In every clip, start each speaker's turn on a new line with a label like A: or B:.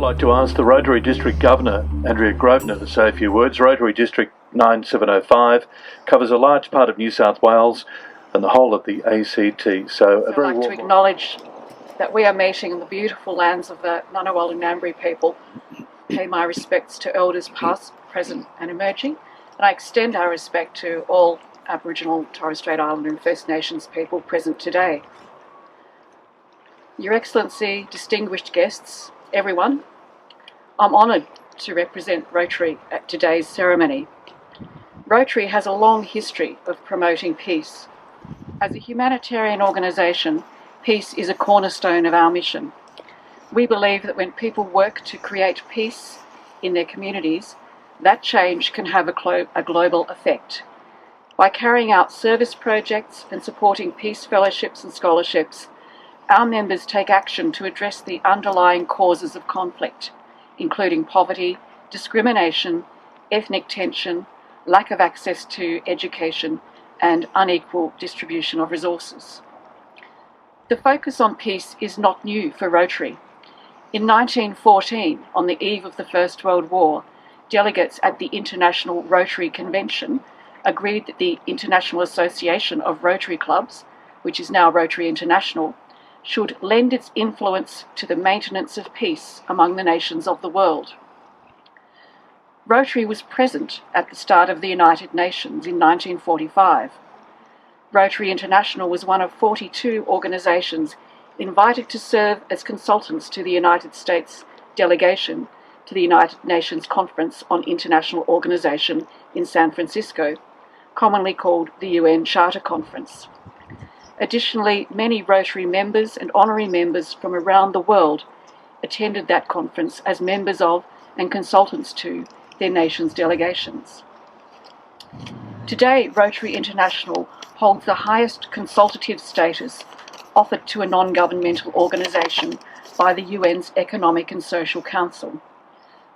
A: like to ask the Rotary District Governor, Andrea, to say a few words. Rotary District 9705 covers a large part of New South Wales and the whole of the ACT. So
B: I'd like to acknowledge that we are meeting in the beautiful lands of the Ngunnawal and Ngambri people. Pay my respects to elders past, present and emerging, and I extend our respect to all Aboriginal, Torres Strait Islander and First Nations people present today. Your Excellency, distinguished guests, everyone, I'm honoured to represent Rotary at today's ceremony. Rotary has a long history of promoting peace. As a humanitarian organisation, peace is a cornerstone of our mission. We believe that when people work to create peace in their communities, that change can have a global effect. By carrying out service projects and supporting peace fellowships and scholarships, our members take action to address the underlying causes of conflict, including poverty, discrimination, ethnic tension, lack of access to education, and unequal distribution of resources. The focus on peace is not new for Rotary. In 1914, on the eve of the First World War, delegates at the International Rotary Convention agreed that the International Association of Rotary Clubs, which is now Rotary International, should lend its influence to the maintenance of peace among the nations of the world. Rotary was present at the start of the United Nations in 1945. Rotary International was one of 42 organisations invited to serve as consultants to the United States delegation to the United Nations Conference on International Organisation in San Francisco, commonly called the UN Charter Conference. Additionally, many Rotary members and honorary members from around the world attended that conference as members of and consultants to their nation's delegations. Today, Rotary International holds the highest consultative status offered to a non-governmental organisation by the UN's Economic and Social Council.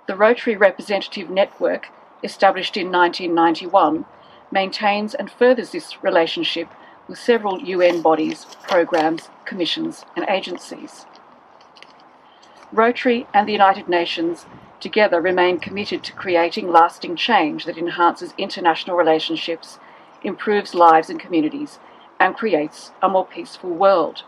B: The Rotary Representative Network, established in 1991, maintains and furthers this relationship with several UN bodies, programs, commissions and agencies. Rotary and the United Nations together remain committed to creating lasting change that enhances international relationships, improves lives and communities, and creates a more peaceful world.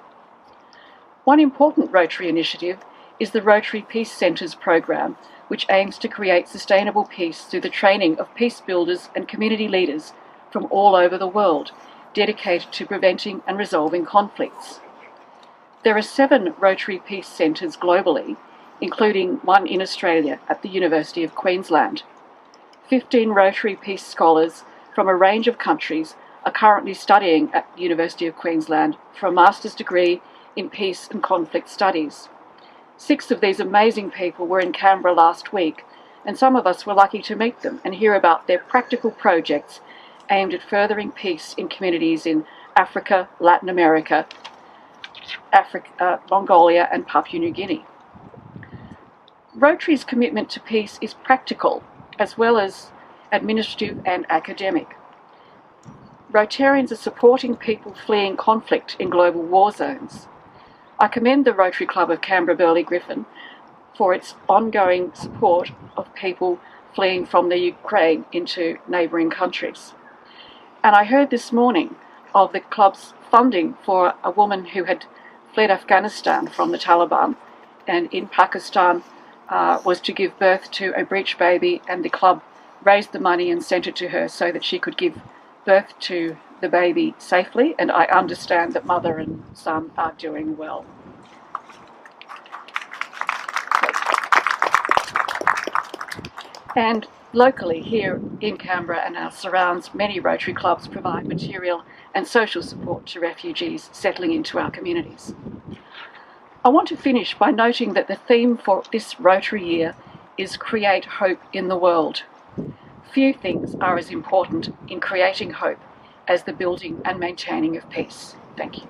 B: One important Rotary initiative is the Rotary Peace Centres program, which aims to create sustainable peace through the training of peace builders and community leaders from all over the world, dedicated to preventing and resolving conflicts. There are 7 Rotary Peace Centres globally, including one in Australia at the University of Queensland. 15 Rotary Peace Scholars from a range of countries are currently studying at the University of Queensland for a master's degree in Peace and Conflict Studies. 6 of these amazing people were in Canberra last week, and some of us were lucky to meet them and hear about their practical projects aimed at furthering peace in communities in Africa, Latin America, Mongolia and Papua New Guinea. Rotary's commitment to peace is practical as well as administrative and academic. Rotarians are supporting people fleeing conflict in global war zones. I commend the Rotary Club of Canberra-Burley-Griffin for its ongoing support of people fleeing from the Ukraine into neighbouring countries. And I heard this morning of the club's funding for a woman who had fled Afghanistan from the Taliban and in Pakistan was to give birth to a breech baby, and the club raised the money and sent it to her so that she could give birth to the baby safely, and I understand that mother and son are doing well. And locally here in Canberra and our surrounds, many Rotary clubs provide material and social support to refugees settling into our communities. I want to finish by noting that the theme for this Rotary year is Create Hope in the World. Few things are as important in creating hope as the building and maintaining of peace. Thank you.